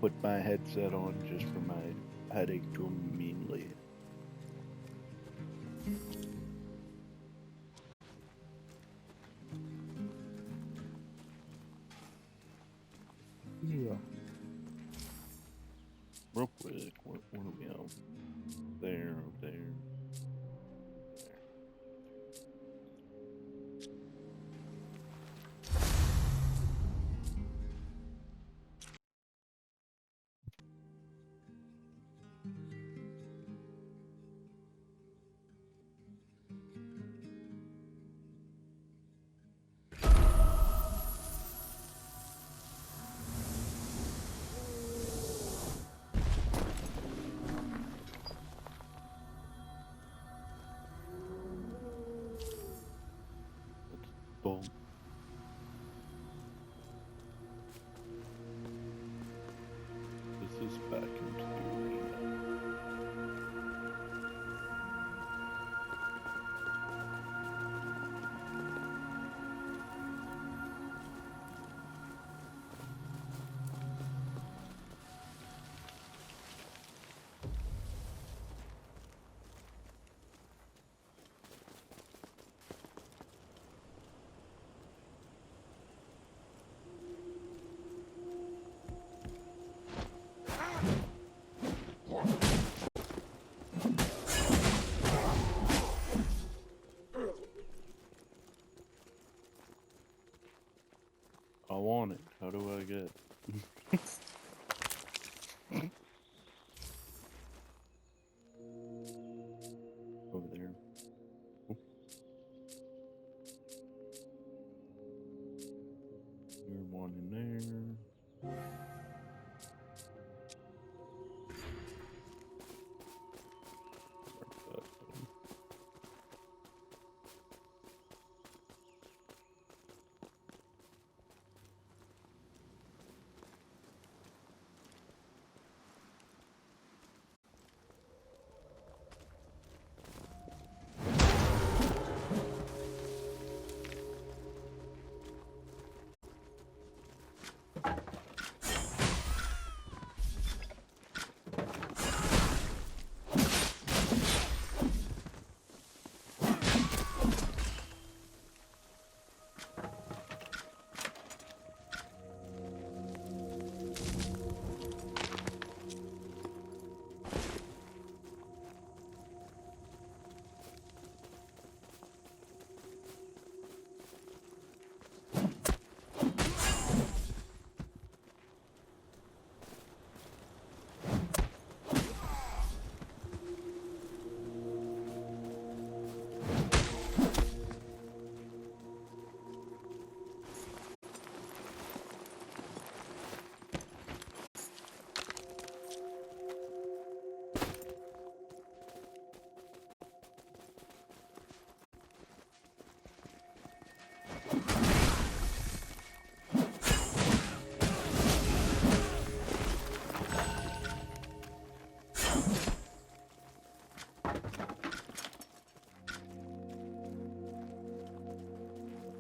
put my headset on just for my headache to immediately. Yeah. Real quick, what are we on? There. Boom. This is back into the arena. I want it. How do I get? Over there. Oh. There's one in there.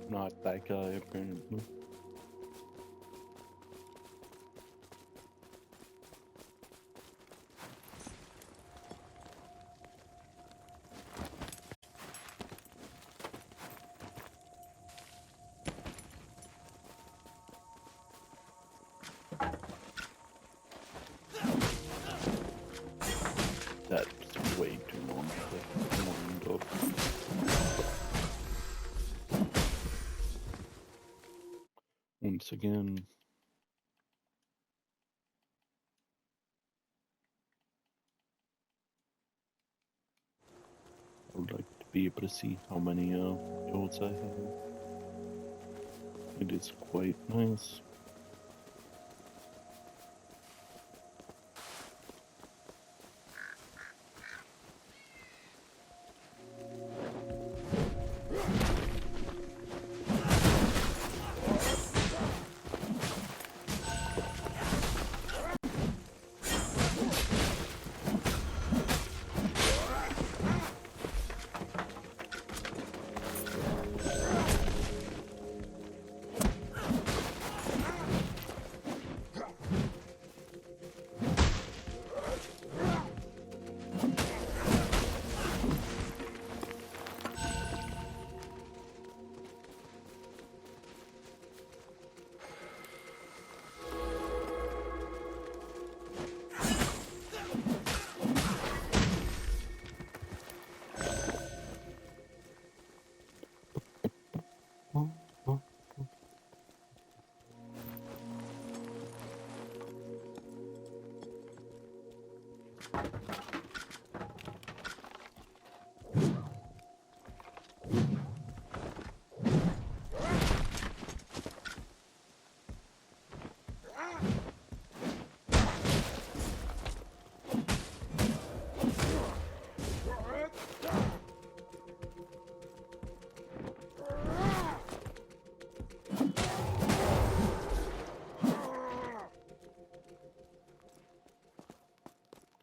Not that guy, apparently. That's way too long to wind up. Once again, I would like to be able to see how many notes I have. It is quite nice.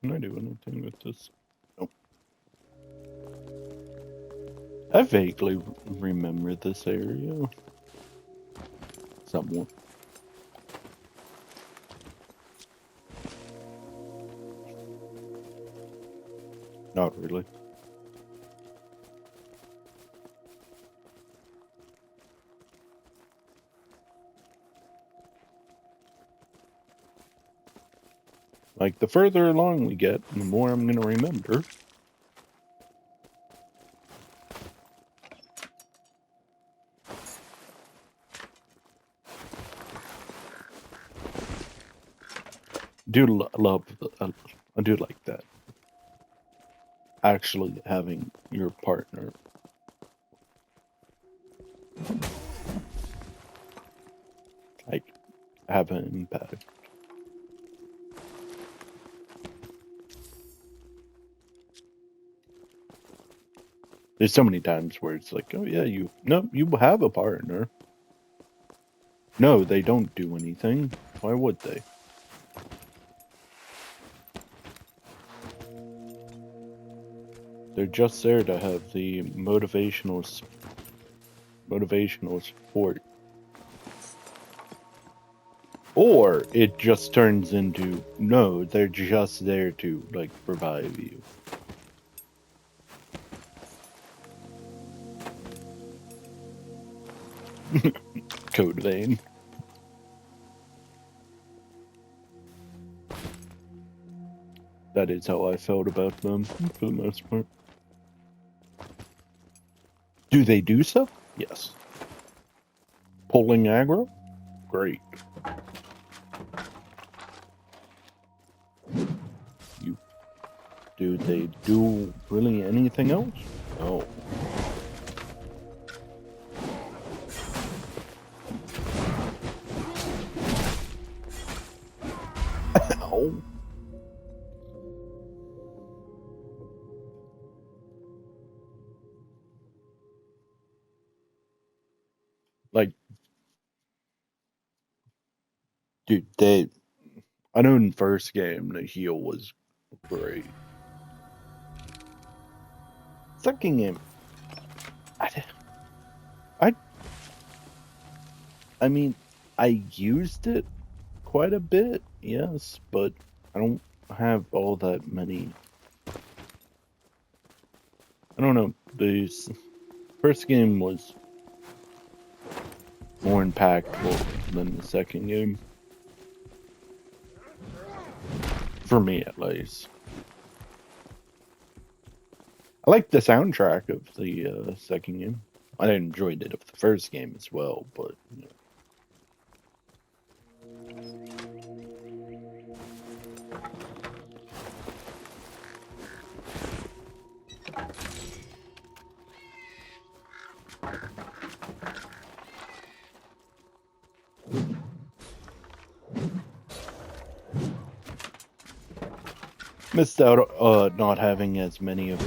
Can I do anything with this? Nope. I vaguely remember this area. Somewhat. Not really. Like, the further along we get, the more I'm gonna remember. I do like that. Actually having your partner. Like, have an impact. There's so many times where it's like, oh yeah, you have a partner. No, they don't do anything. Why would they? They're just there to have the motivational support. Or it just turns into, no, they're just there to, like, revive you. Code vein. That is how I felt about them, for the most part. Do they do so? Yes. Pulling aggro? Great. Do they do really anything else? No. Ow. Like, dude, I know in the first game the heal was great. Second game, I mean, I used it quite a bit, yes, but I don't have all that many. I don't know. The first game was more impactful than the second game. For me, at least. I like the soundtrack of the second game. I enjoyed it of the first game as well, but you know. Missed out not having as many of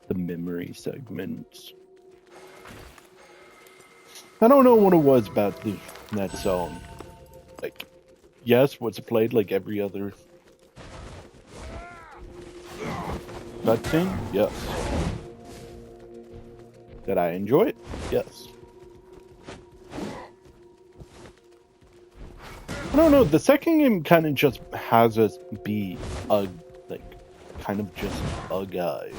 the memory segments. I don't know what it was about that song. Like, yes, was it played like every other cutscene? Yes. Did I enjoy it? Yes. I don't know, the second game kind of just has us be kind of just a guy.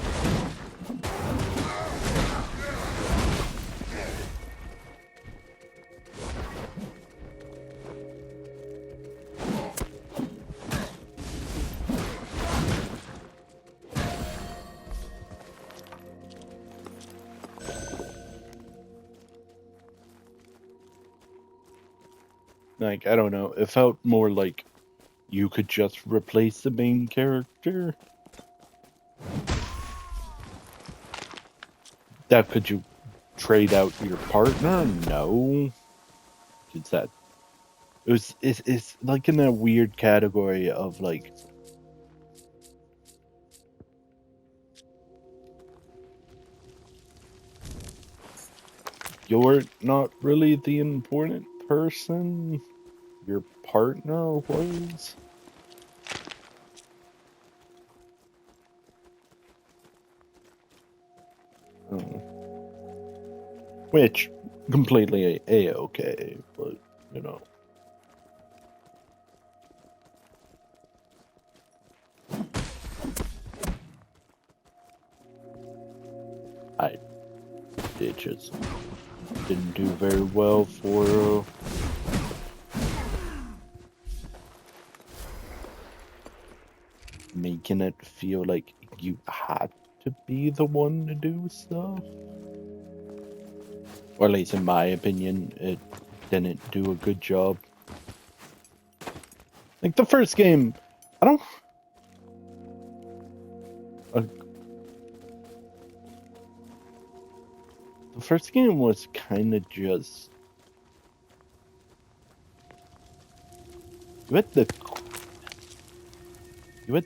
Like, I don't know. It felt more like you could just replace the main character. That could you trade out your partner? No. It's that. It's like in that weird category of like. You're not really the important person. Your partner was. Oh. Which, completely a-okay, but, you know. It just didn't do very well for making it feel like you had to be the one to do stuff. Or at least in my opinion, it didn't do a good job. Like the first game, I don't... the first game was kind of just... You had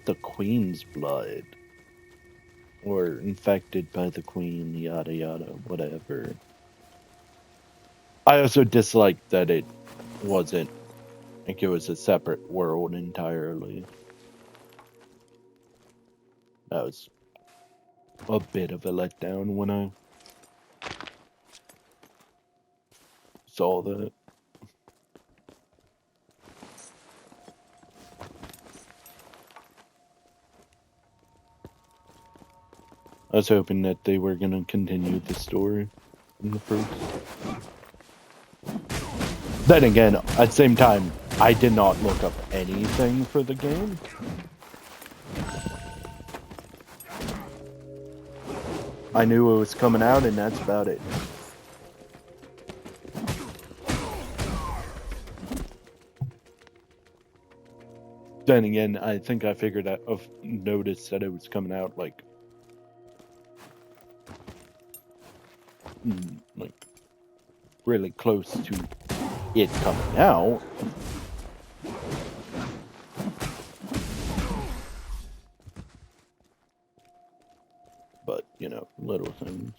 the Queen's blood. Or infected by the Queen, yada yada, whatever. I also disliked that it wasn't... like it was a separate world entirely. That was a bit of a letdown when I saw that. I was hoping that they were going to continue the story in the first. Then again, at the same time, I did not look up anything for the game. I knew it was coming out, and that's about it. Then again, I think I figured out, noticed that it was coming out like really close to it coming out. But, you know, little things.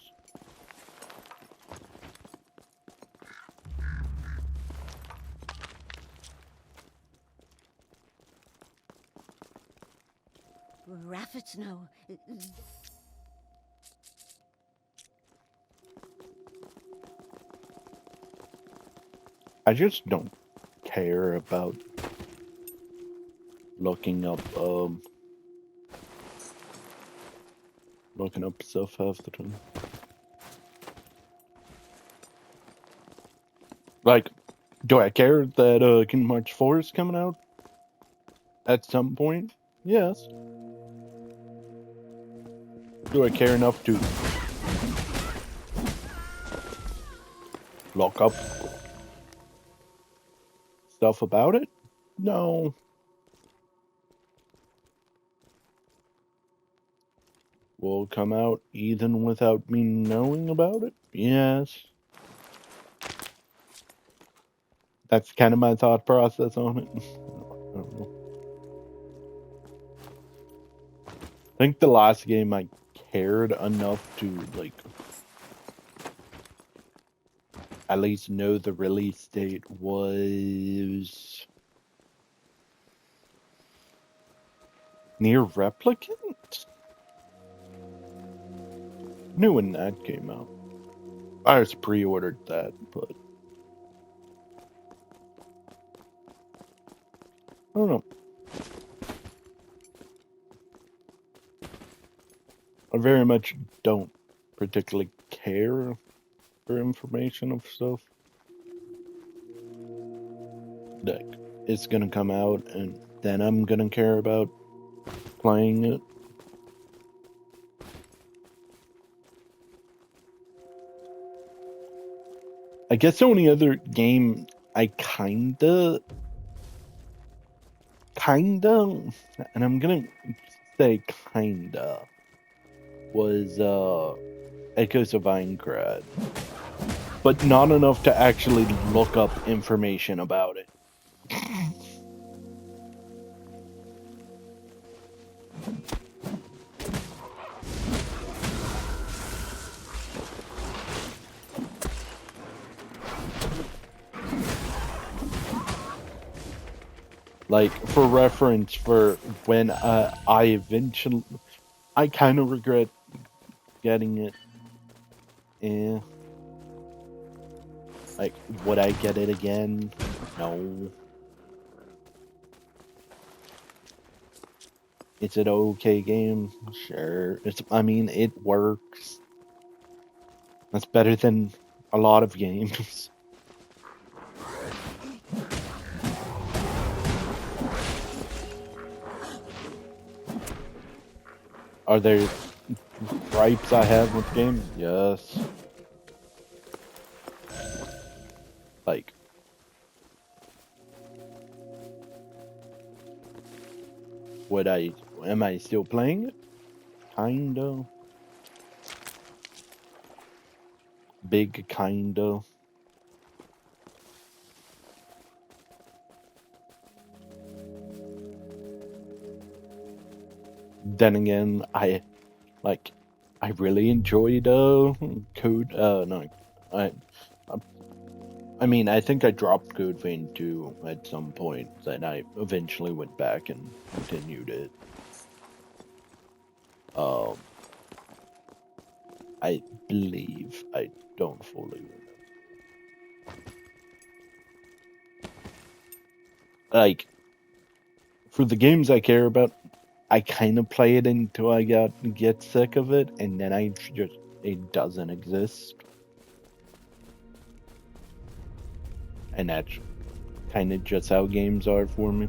Raffetno. I just don't care about looking up stuff half the time. Like, do I care that Kingdom Hearts 4 is coming out at some point? Yes. Do I care enough to look up stuff about it? No. Will it come out even without me knowing about it? Yes. That's kind of my thought process on it. I don't know. I think the last game I cared enough to, like, at least know the release date was Near Replicant? Knew when that came out. I just pre-ordered that, but I don't know. I very much don't particularly care for information of stuff. Like, it's gonna come out, and then I'm gonna care about playing it. I guess the only other game I kinda, and I'm gonna say kinda, was Echoes of Aincrad, but not enough to actually look up information about it. Like, for reference, for when I eventually, I kind of regret getting it. Yeah. Like, would I get it again? No. It's an okay game. Sure. I mean, it works. That's better than a lot of games. Are there gripes I have with the game? Yes. Like, am I still playing it? Kinda. Big kinda. Then again, I really enjoyed Code. No, I, I mean, I think I dropped Code Vein 2 at some point, and I eventually went back and continued it. Um, I believe, I don't fully remember. Like, for the games I care about, I kind of play it until I get sick of it, and then it doesn't exist. And that's kind of just how games are for me.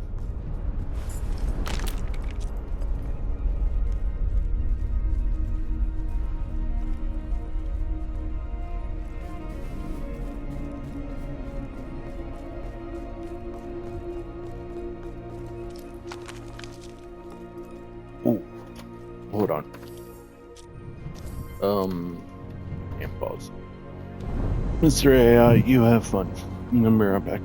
Ooh, hold on. Can't pause. Mr. AI, you have fun. I'm gonna be right back.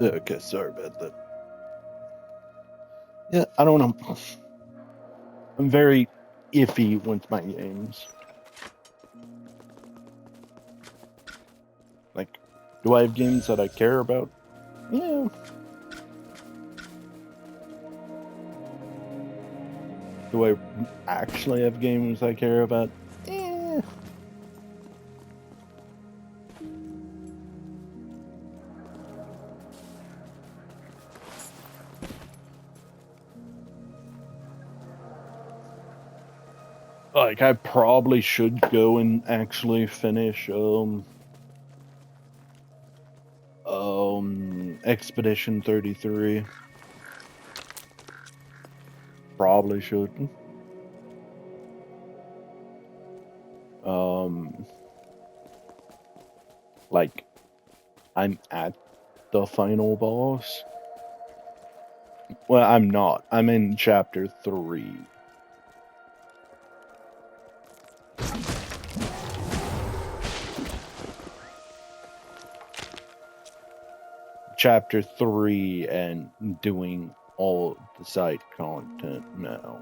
Okay, sorry about that. Yeah, I don't know. I'm very iffy with my games. Like, do I have games that I care about? Yeah. Do I actually have games I care about? Yeah. Like, I probably should go and actually finish, Expedition 33. Probably should. Like, I'm at the final boss. Well, I'm not. I'm in chapter 3. Chapter 3 and doing all the side content now.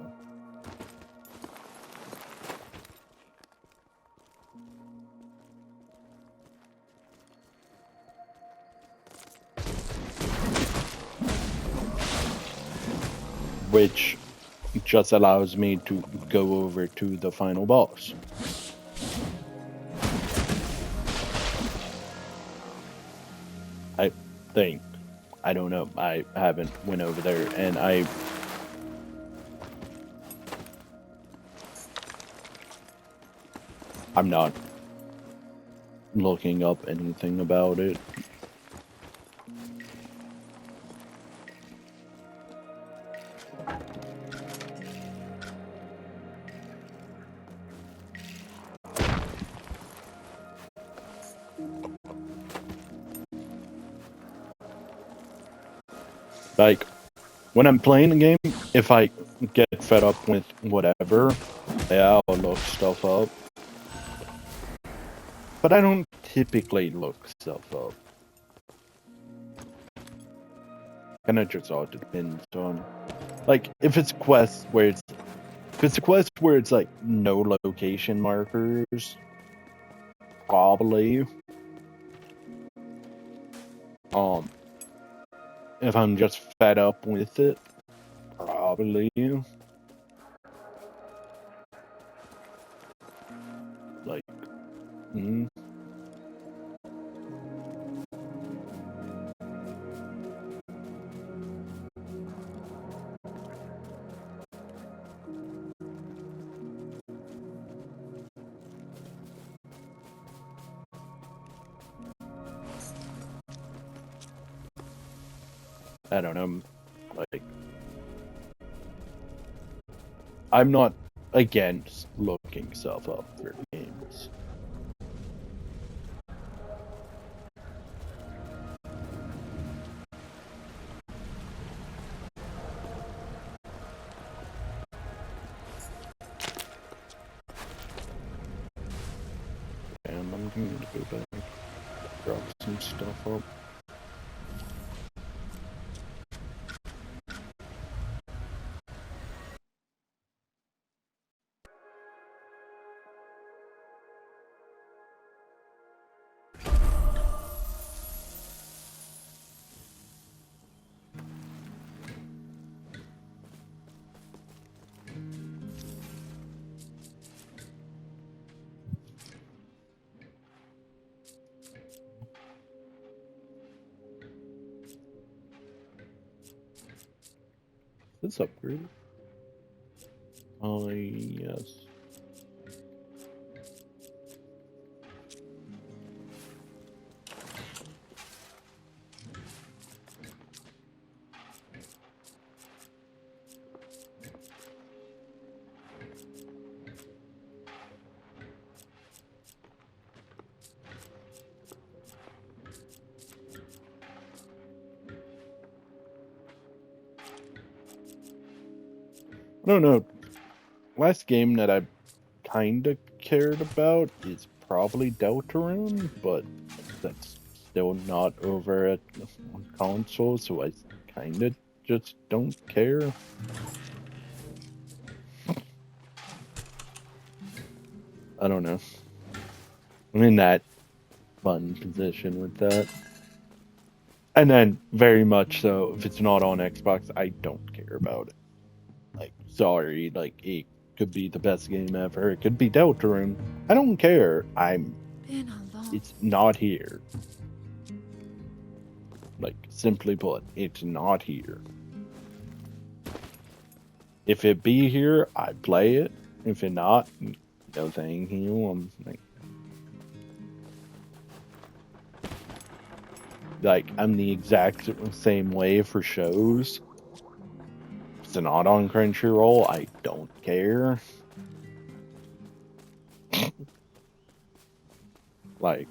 Which just allows me to go over to the final boss. I think. I don't know. I haven't went over there, and I'm not looking up anything about it. Like, when I'm playing the game, if I get fed up with whatever, yeah, I'll look stuff up. But I don't typically look stuff up. Kinda just all depends on, like, if it's a quest where it's like no location markers, probably. If I'm just fed up with it, probably. Like, I don't know. Like, I'm not against looking stuff up for games. And I'm going to go back, drop some stuff up. This upgrade? Oh, yes. I don't know. Last game that I kinda cared about is probably Deltarune, but that's still not over at on console, so I kinda just don't care. I don't know. I'm in that fun position with that. And then, very much so, if it's not on Xbox, I don't care about it. Like, sorry, like, it could be the best game ever. It could be Deltarune. I don't care. It's not here. Like, simply put, it's not here. If it be here, I'd play it. If you're not, no thank you. I'm the exact same way for shows. If it's not on Crunchyroll, I don't care. Like,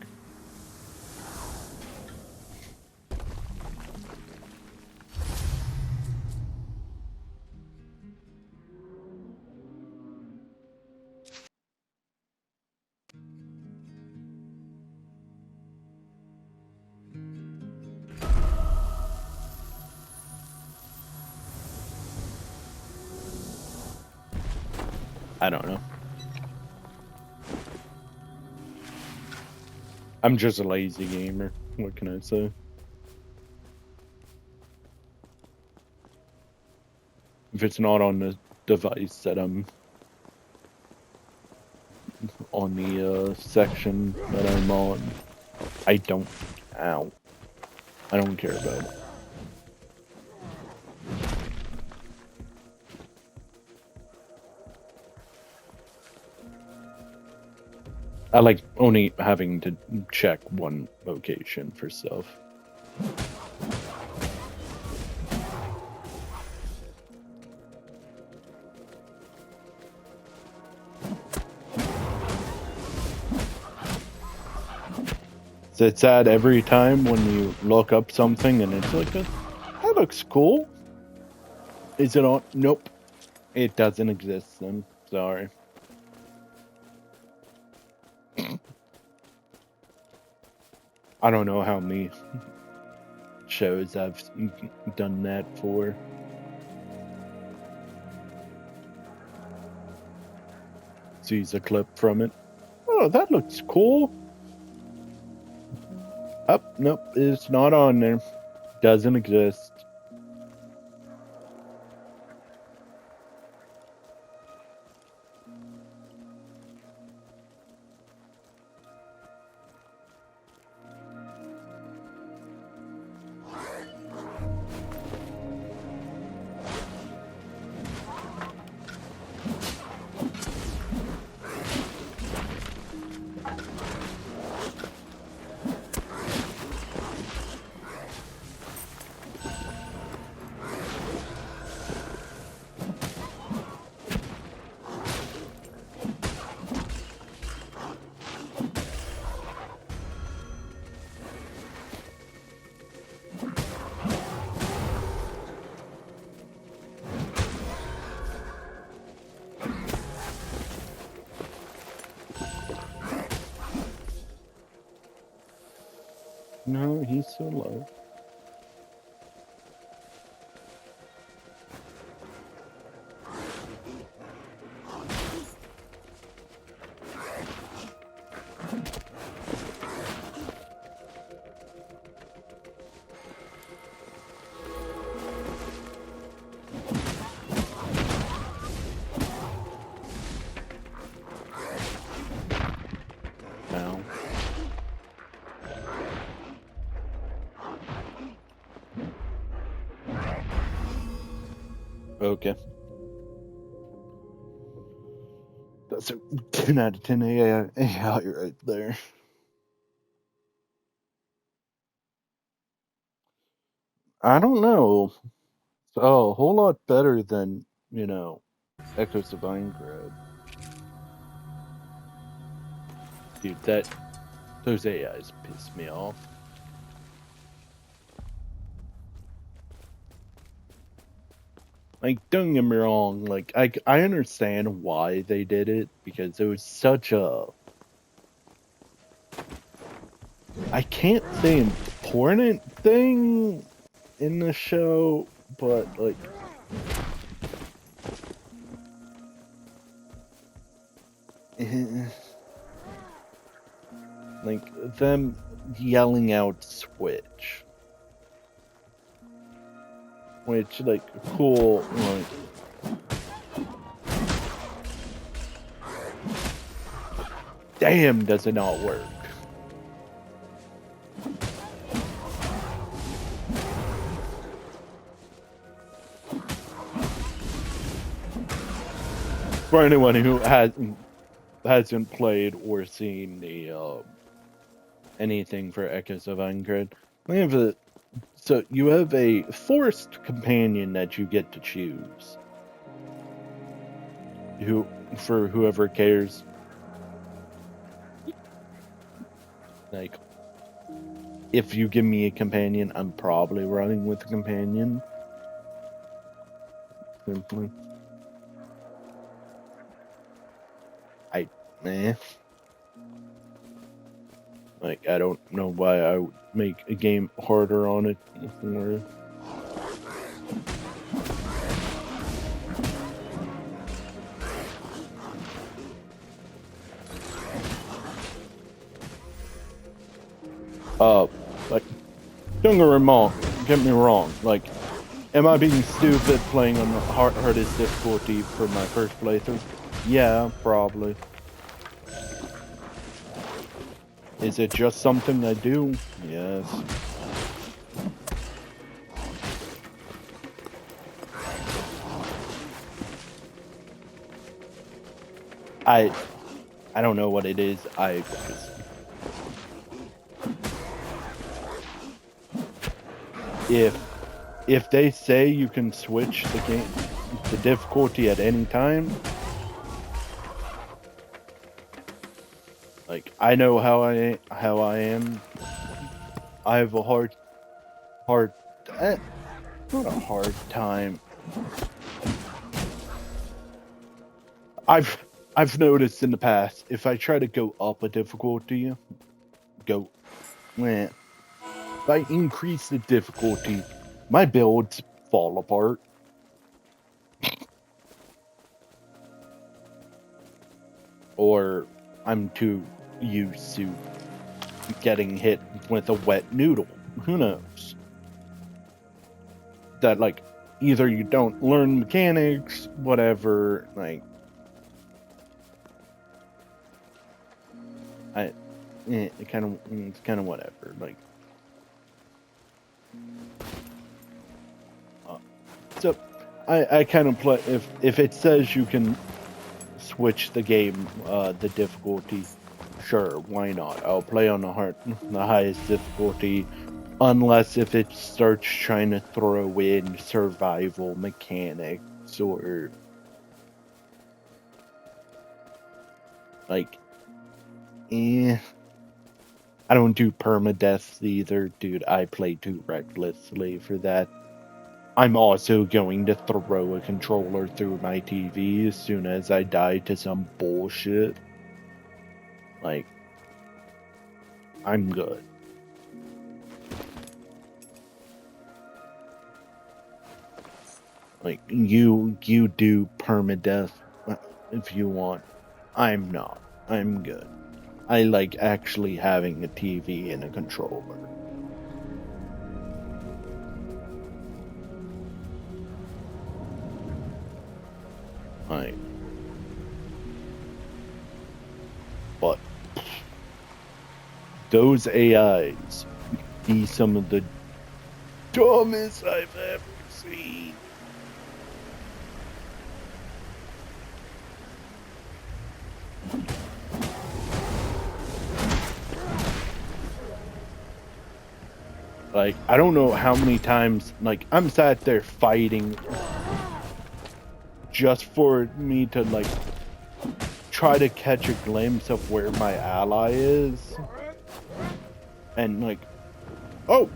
I don't know. I'm just a lazy gamer. What can I say? If it's not on the device that I'm on the section that I'm on, I don't. Ow. I don't care about it. I like only having to check one location for stuff. So it's sad every time when you look up something and it's like, that looks cool. Is it on? Nope. It doesn't exist then. Sorry. I don't know how many shows I've done that for. Sees a clip from it. Oh, that looks cool. Oh, nope, it's not on there. Doesn't exist. No, he's so low. Now. Okay. That's a 10 out of 10 AI right there. I don't know. Oh, a whole lot better than, Echoes of Vinegrad. Dude, those AIs piss me off. Like, don't get me wrong, like, I understand why they did it, because it was such a... I can't say important thing in the show, but, like... like, them yelling out Switch. Which, like, cool, like... Damn, does it not work. For anyone who hasn't played or seen the anything for Echoes of Aincrad, you have a forced companion that you get to choose. For whoever cares. Like, if you give me a companion, I'm probably running with a companion. Simply. Like, I don't know why I would make a game harder on it. Like, don't get me wrong, like, am I being stupid playing on the hardest difficulty for my first playthrough? Yeah, probably. Is it just something I do? Yes. I don't know what it is. If they say you can switch the difficulty at any time, like, I know how I am. I have a not a hard time. I've noticed in the past, if I try to go up a difficulty, if I increase the difficulty, my builds fall apart. Or I'm too used to getting hit with a wet noodle. Who knows? That, like, either you don't learn mechanics, whatever, like, it's kind of whatever, like. So, I kind of play, if it says you can switch the game, the difficulty, sure, why not? I'll play on the highest difficulty, unless if it starts trying to throw in survival mechanics or, like, I don't do permadeaths either, dude. I play too recklessly for that. I'm also going to throw a controller through my TV as soon as I die to some bullshit. Like, I'm good. Like, you do permadeath if you want. I'm not. I'm good. I like actually having a TV and a controller. But those AIs be some of the dumbest I've ever seen. Like, I don't know how many times, like, I'm sat there fighting just for me to, like, try to catch a glimpse of where my ally is. And, like, oh!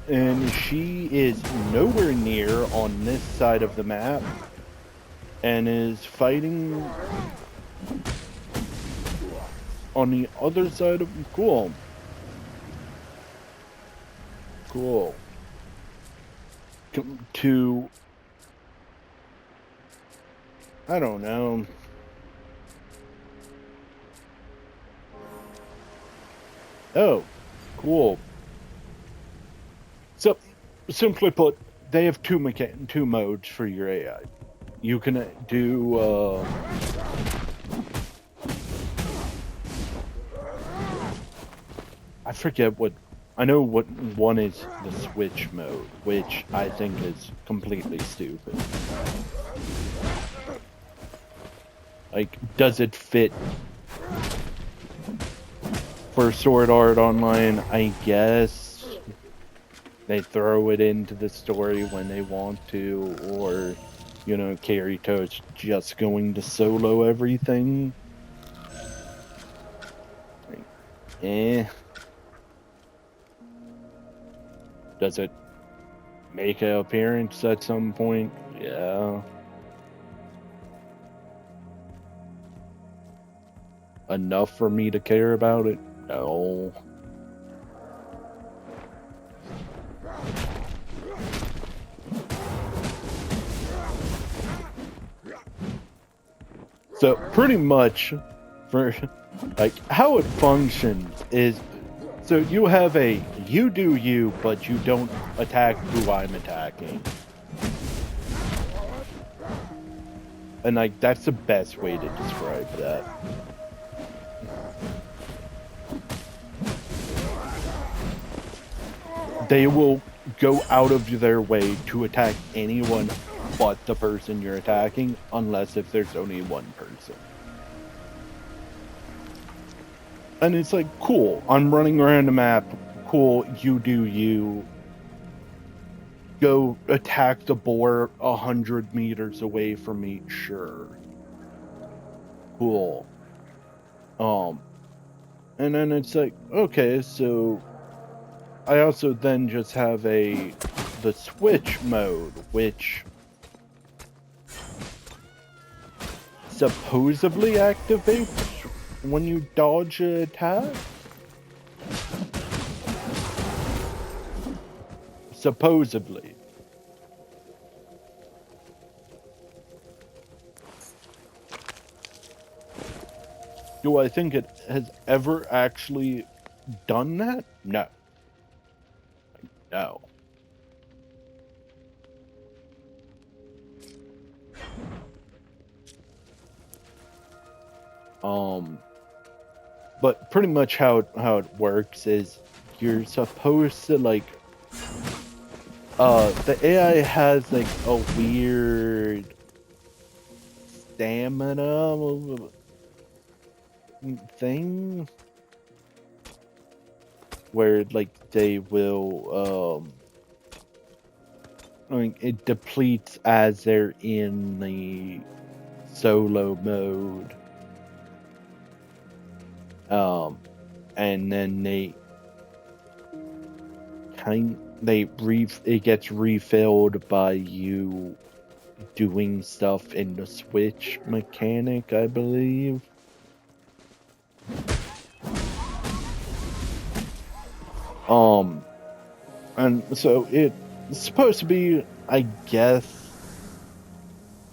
And she is nowhere near on this side of the map. And is fighting on the other side of... Cool. To... I don't know. Oh, cool. So, simply put, they have two modes for your AI. You can do, I forget what... I know what one is the switch mode, which I think is completely stupid. Like, does it fit for Sword Art Online? I guess they throw it into the story when they want to, or, you know, Kirito's just going to solo everything. Like, eh. Does it make an appearance at some point? Yeah. Enough for me to care about it? No. So pretty much for like how it functions is, so you have a you do you, but you don't attack who I'm attacking. And like that's the best way to describe that. They will go out of their way to attack anyone but the person you're attacking, unless if there's only one person. And it's like, cool, I'm running around the map, cool, you do you. Go attack the boar 100 meters away from me, sure. Cool. And then it's like, okay, so I also then just have the switch mode, which supposedly activates when you dodge an attack. Supposedly. Do I think it has ever actually done that? No. No. But pretty much how it works is you're supposed to like the AI has like a weird stamina thing where like they will I mean it depletes as they're in the solo mode. And then it gets refilled by you doing stuff in the switch mechanic, I believe. And so it's supposed to be, I guess,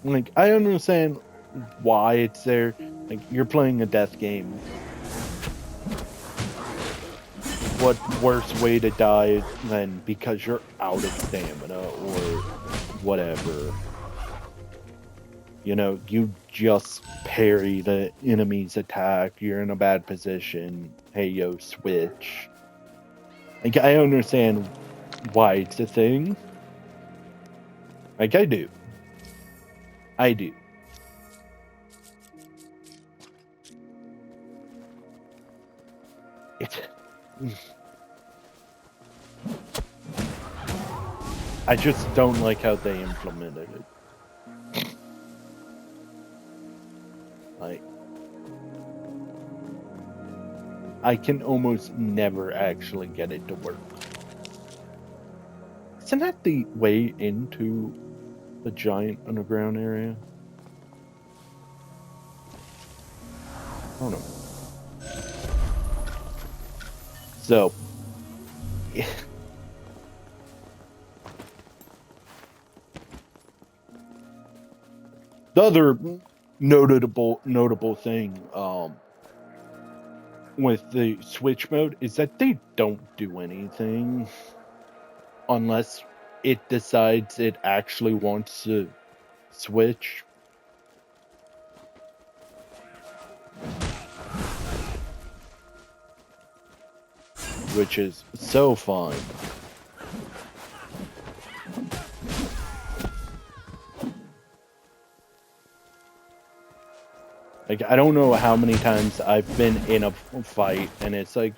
like, I understand why it's there. Like, you're playing a death game. What worse way to die than because you're out of stamina or whatever. You know, you just parry the enemy's attack, you're in a bad position, hey yo, switch. Like, I understand why it's a thing. Like, I do. I do. I just don't like how they implemented it. Like, I can almost never actually get it to work. Isn't that the way into the giant underground area? I don't know. So, the other notable thing with the switch mode is that they don't do anything unless it decides it actually wants to switch. Which is so fun. Like, I don't know how many times I've been in a fight and it's like,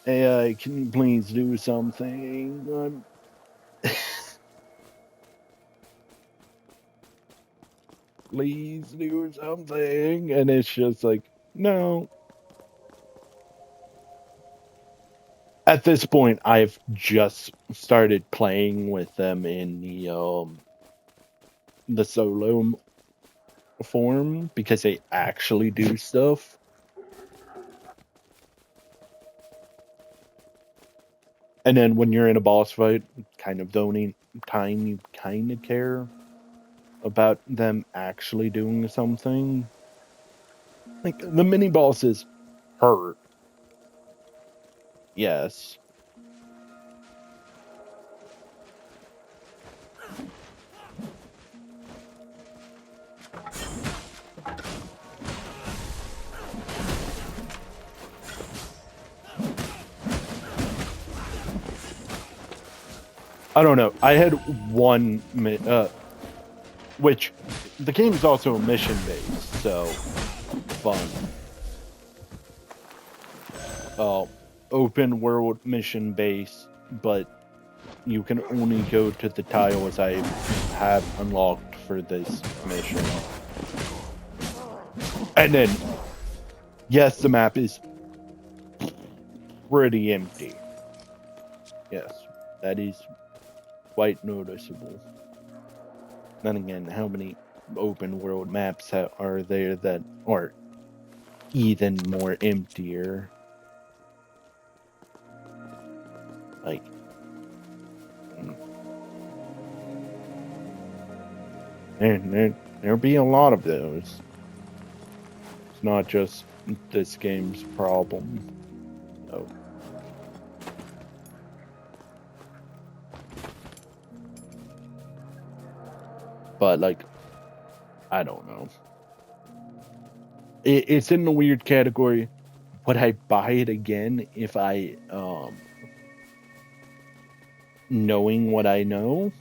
AI, can you please do something? Please do something. And it's just like, no. At this point, I've just started playing with them in the solo form because they actually do stuff. And then when you're in a boss fight, kind of the only time you kind of care about them actually doing something. Like, the mini bosses hurt. Yes. I don't know. I had one, which the game's also mission based, so fun. Open world mission based, but you can only go to the tiles I have unlocked for this mission. And then, yes, the map is pretty empty. Yes, that is quite noticeable. Then again, how many open world maps are there that are even more emptier? Like, there'll be a lot of those. It's not just this game's problem. No. But, like, I don't know. It's in the weird category. Would I buy it again if I, knowing what I know?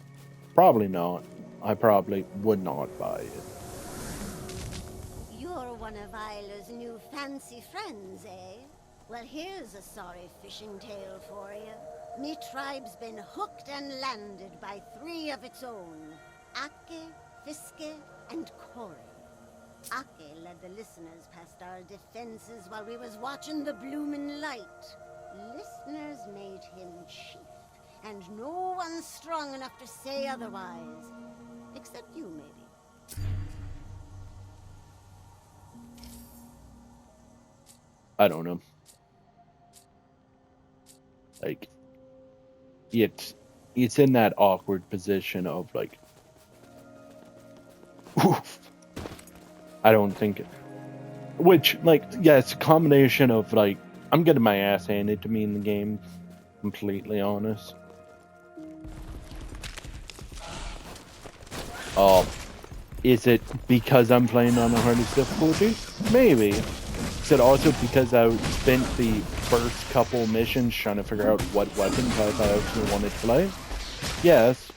Probably not. I probably would not buy it. You're one of Isla's new fancy friends, eh? Well, here's a sorry fishing tale for you. Me tribe's been hooked and landed by 3 of its own. Ake, Fiske, and Kori. Ake led the listeners past our defenses while we was watching the bloomin' light. Listeners made him chief, and no one's strong enough to say otherwise. Except you, maybe. I don't know. Like, it's in that awkward position of, like, oof. I don't think it. Which, like, yeah, it's a combination of, like, I'm getting my ass handed to me in the game, completely honest. Is it because I'm playing on the hardest difficulty? Maybe. Is it also because I spent the first couple missions trying to figure out what weapon type I actually wanted to play? Yes.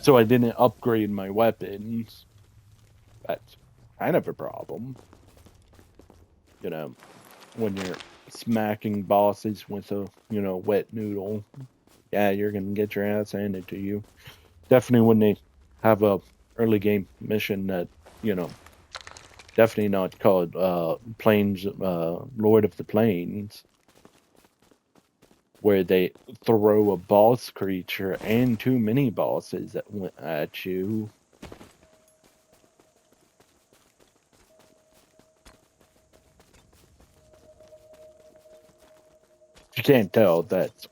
So I didn't upgrade my weapons. That's kind of a problem. You know, when you're smacking bosses with a, wet noodle, yeah, you're gonna get your ass handed to you. Definitely when they have a early game mission that, definitely not called Plains, Lord of the Plains, where they throw a boss creature and 2 mini bosses at you. You can't tell that's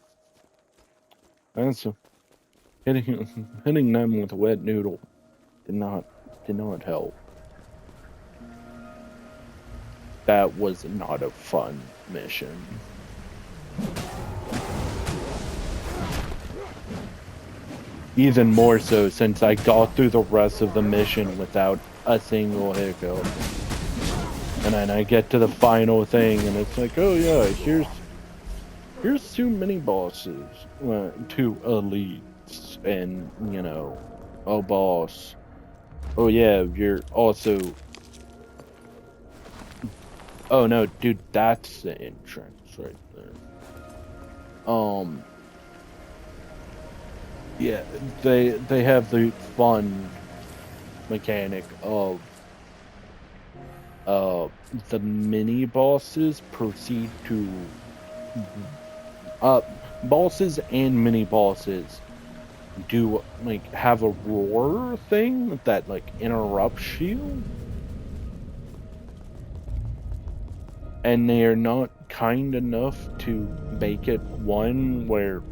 hitting them with a wet noodle did not help. That was not a fun mission. Even more so since I got through the rest of the mission without a single hiccup. And then I get to the final thing and it's like, oh yeah, here's 2 mini bosses, 2 elites, and, a boss. Oh yeah, you're also... Oh no, dude, that's the entrance right there. Yeah, they have the fun mechanic of uh the mini bosses proceed to uh bosses and mini bosses do like have a roar thing that like interrupts you, and they are not kind enough to make it one where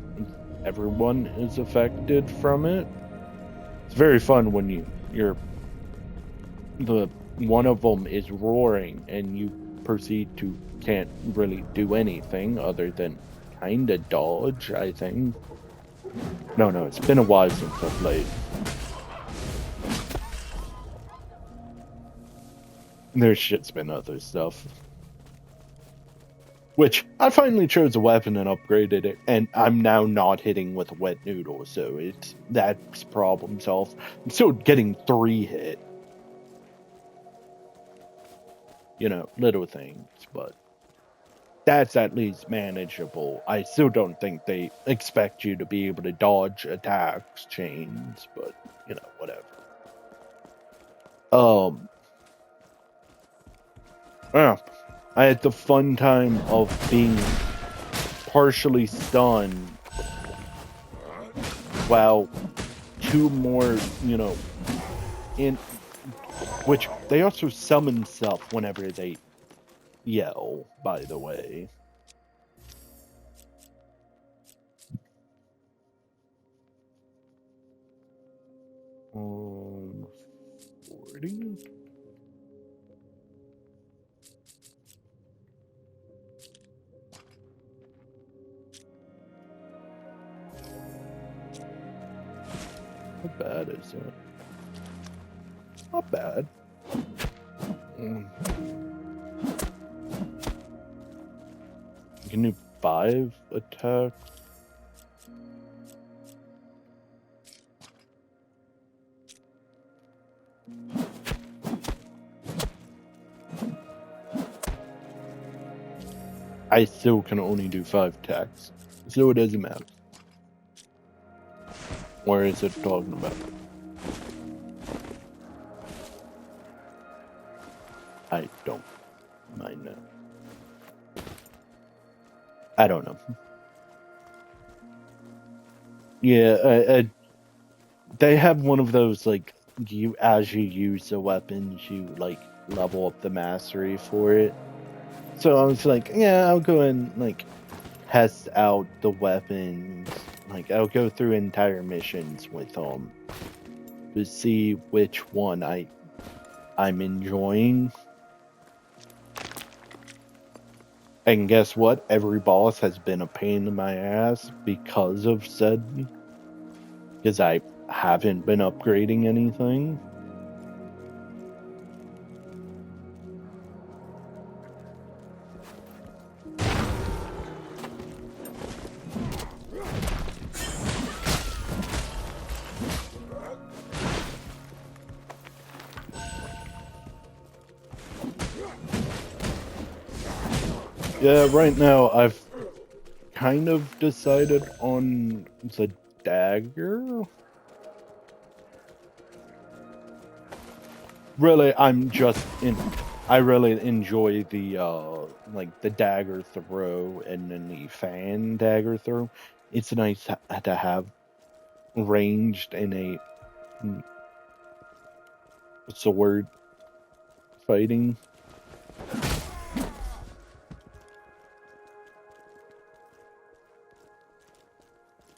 everyone is affected from it. It's very fun when you're the one of them is roaring and you proceed to can't really do anything other than kind of dodge, I think. No, it's been a while since I played. There's shit's been other stuff. Which I finally chose a weapon and upgraded it, and I'm now not hitting with a wet noodle, so that's problem solved. I'm still getting 3 hit. You know, little things, but that's at least manageable. I still don't think they expect you to be able to dodge attacks chains, but you know, whatever. Yeah, I had the fun time of being partially stunned while 2 more, you know, in which they also summon stuff whenever they yell, by the way. 40? How bad is it? Not bad. You can do 5 attacks. I still can only do 5 attacks, so it doesn't matter. Where is it talking about? I don't mind that. I don't know. Yeah, they have one of those, like, as you use the weapons, you, like, level up the mastery for it. So I was like, yeah, I'll go and, like, test out the weapons. Like, I'll go through entire missions with them to see which one I'm enjoying. And guess what? Every boss has been a pain in my ass because of said... Because I haven't been upgrading anything. Yeah, right now I've kind of decided on the dagger. Really, I really enjoy the like the dagger throw and then the fan dagger throw. It's nice to have ranged in a sword fighting.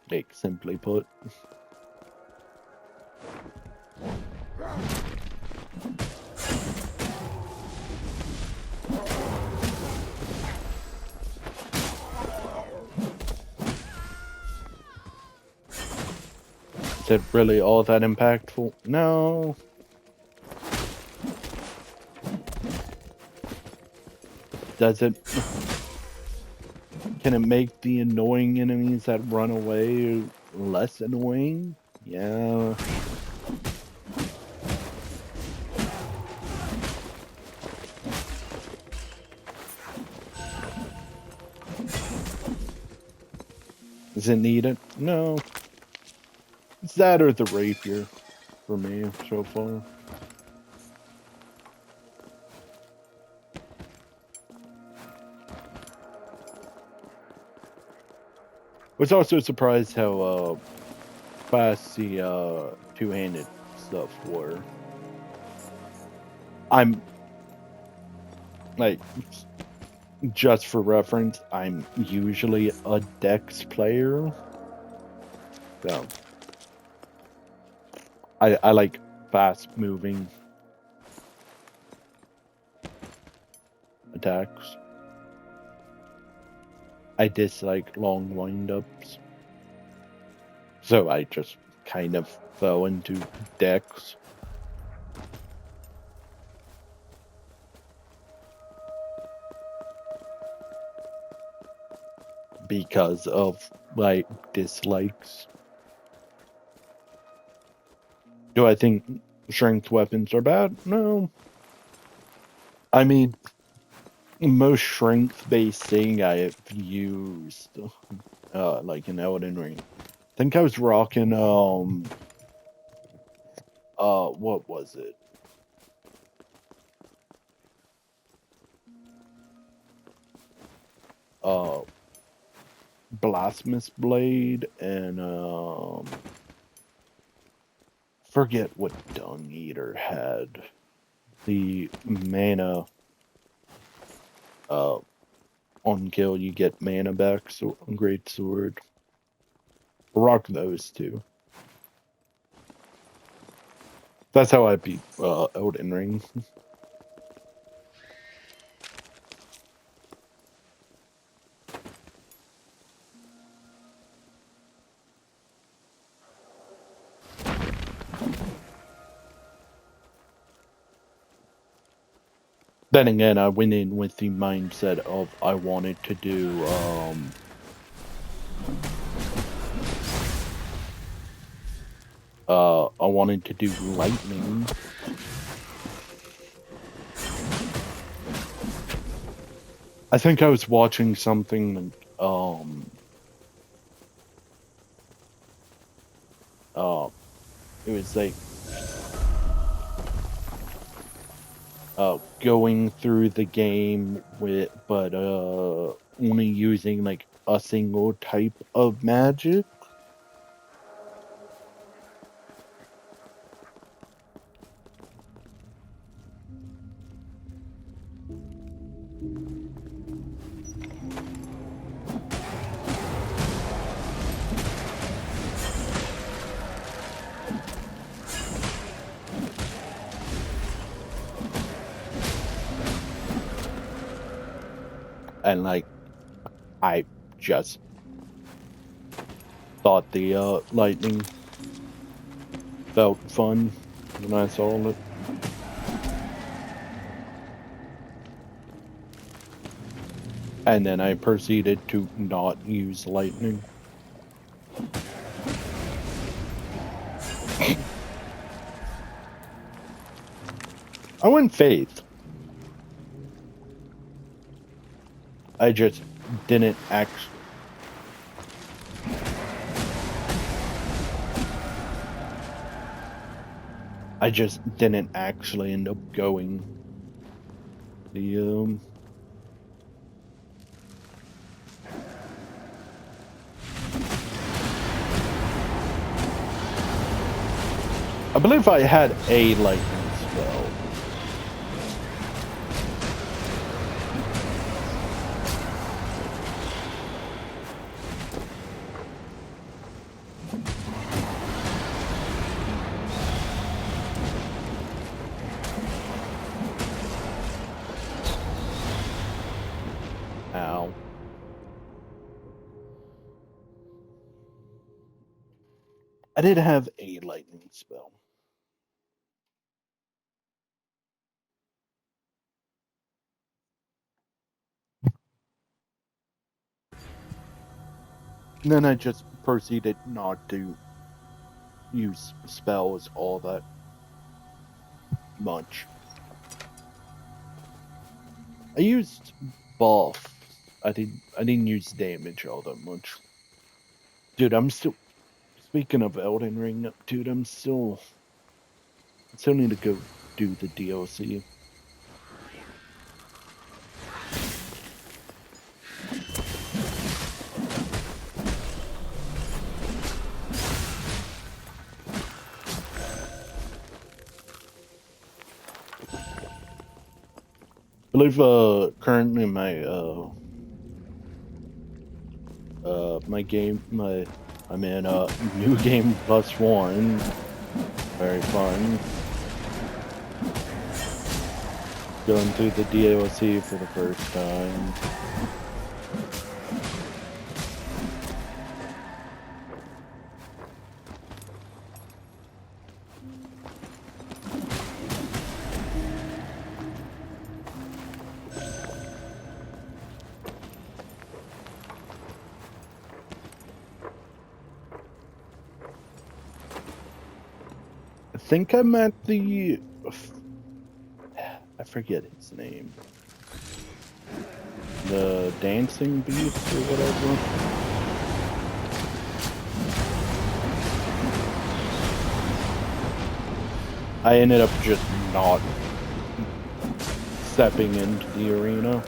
Like, simply put. Is it really all that impactful? No. Does it... Can it make the annoying enemies that run away less annoying? Yeah. Is it needed? No. It's that or the rapier for me so far. Was also surprised how fast the two-handed stuff were. I'm like, just for reference, I'm usually a Dex player, so I like fast-moving attacks. I dislike long wind-ups, so I just kind of fell into Dex. Because of like dislikes. Do I think strength weapons are bad? No. I mean, most strength-based thing I have used, like in Elden Ring. I think I was rocking what was it? Blasphemous Blade and forget what Dung Eater had. The mana on kill you get mana back, so great sword. Rock those two. That's how I beat Elden Ring. Then again, I went in with the mindset of I wanted to do lightning. I think I was watching something it was like going through the game with but only using like a single type of magic. And like I just thought the lightning felt fun when I saw it. And then I proceeded to not use lightning. I went faith. I just didn't actually. I just didn't actually end up going. The I believe I had a lightning spell. Ow. I did have a lightning spell. And then I just proceeded not to use spells all that much. I used buff. I didn't use damage all that much. Dude, I'm still speaking of Elden Ring, dude, I still need to go do the DLC. I believe currently I'm in New Game Plus One. Very fun. Going through the DLC for the first time. I think I'm at the... I forget his name. The Dancing Beast or whatever. I ended up just not stepping into the arena.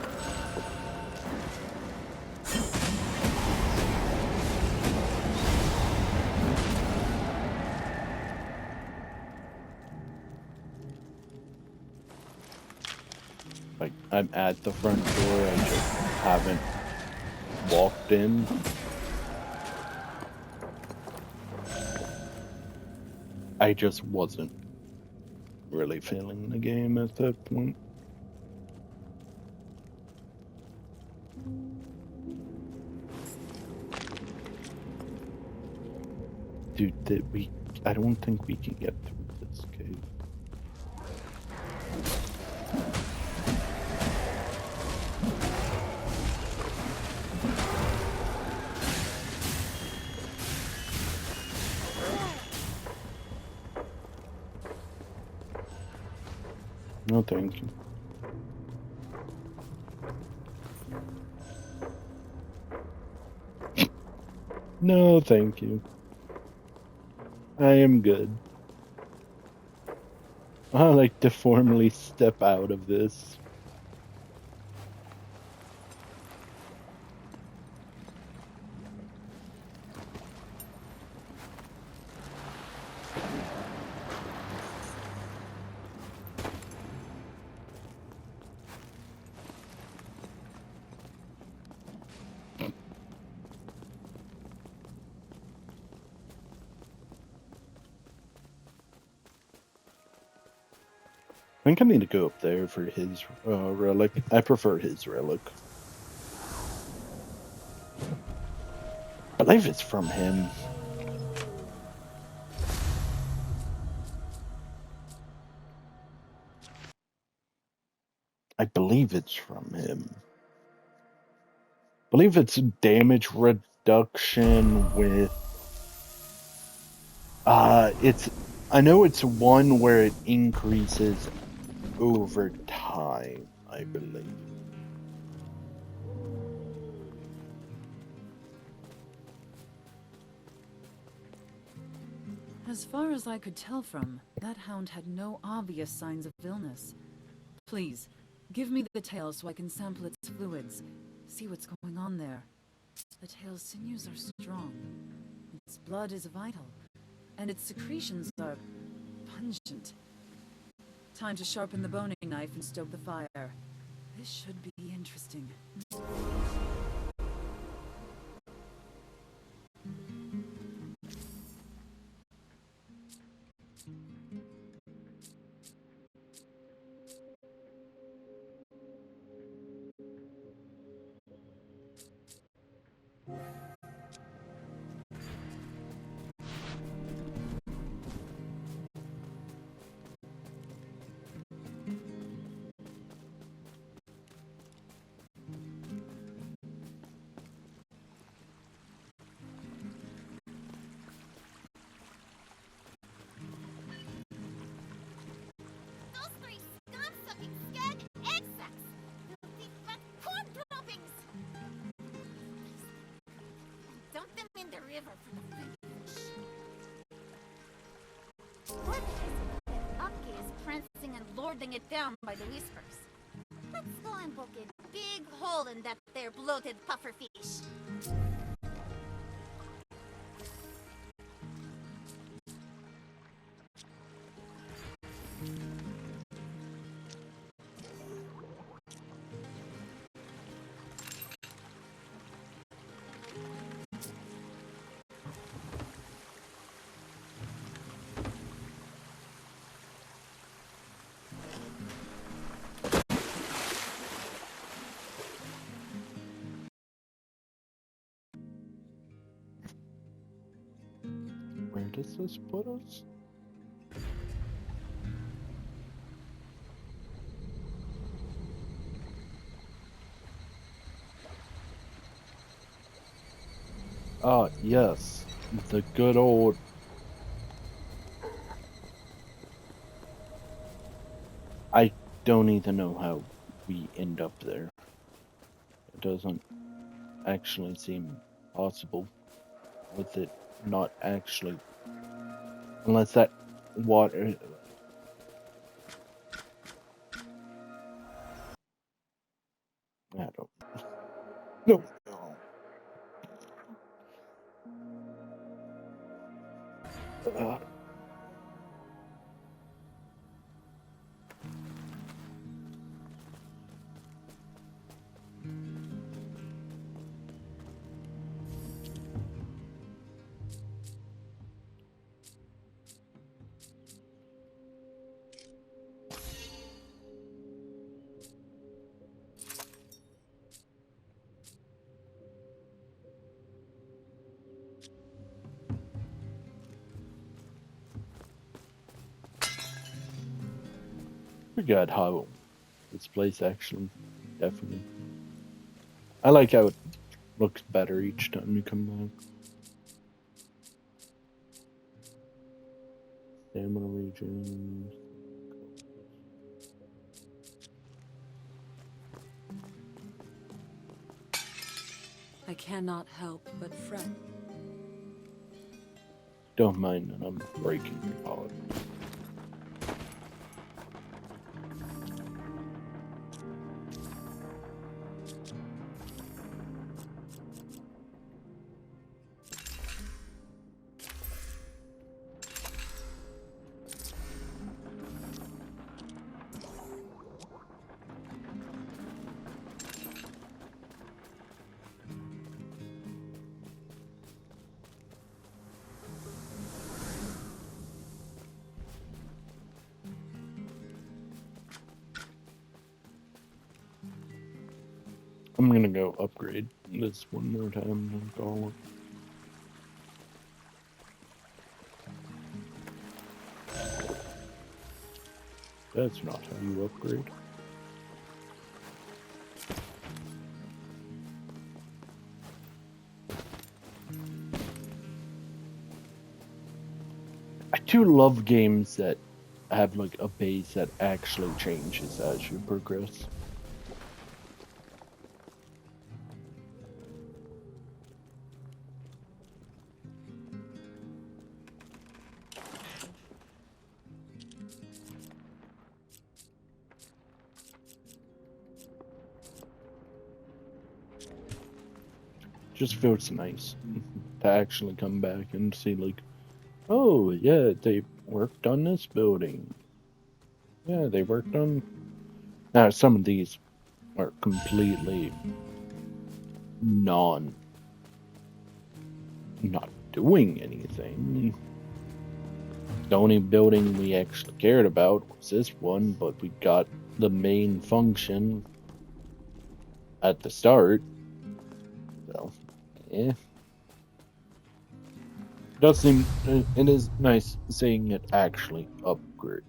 Like, I'm at the front door, I just haven't walked in. I just wasn't really feeling the game at that point. Dude, I don't think we can get through this cave. No, thank you. No, thank you. I am good. I like to formally step out of this. I think I need to go up there for his relic. I prefer his relic. I believe it's from him. I believe it's from him. I believe it's damage reduction with... I know it's one where it increases over time, I believe. As far as I could tell from, that hound had no obvious signs of illness. Please, give me the tail so I can sample its fluids, see what's going on there. The tail's sinews are strong, its blood is vital, and its secretions are pungent. Time to sharpen the boning knife and stoke the fire. This should be interesting. river for the fish. What is it that Aki is prancing and lording it down by the whispers? Let's go and poke a big hole in that there bloated puffer fish. Where does this put us? Ah, yes. The good old... I don't even know how we end up there. It doesn't actually seem possible with it not actually... Unless that water... I don't... No. Forgot how this place actually definitely... I like how it looks better each time you come back. Stamina regions. I cannot help but fret. Don't mind that I'm breaking your heart. I'm gonna go upgrade this one more time and call it. That's not how you upgrade. I do love games that have like a base that actually changes as you progress. Just feels nice to actually come back and see like, oh yeah, they worked on this building. Yeah, they worked on... Now some of these are completely not doing anything. The only building we actually cared about was this one, but we got the main function at the start. So, yeah. It does seem... It is nice seeing it actually upgrade.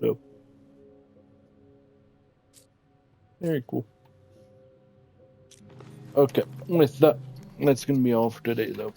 So, very cool. Okay, with that, that's gonna be all for today, though.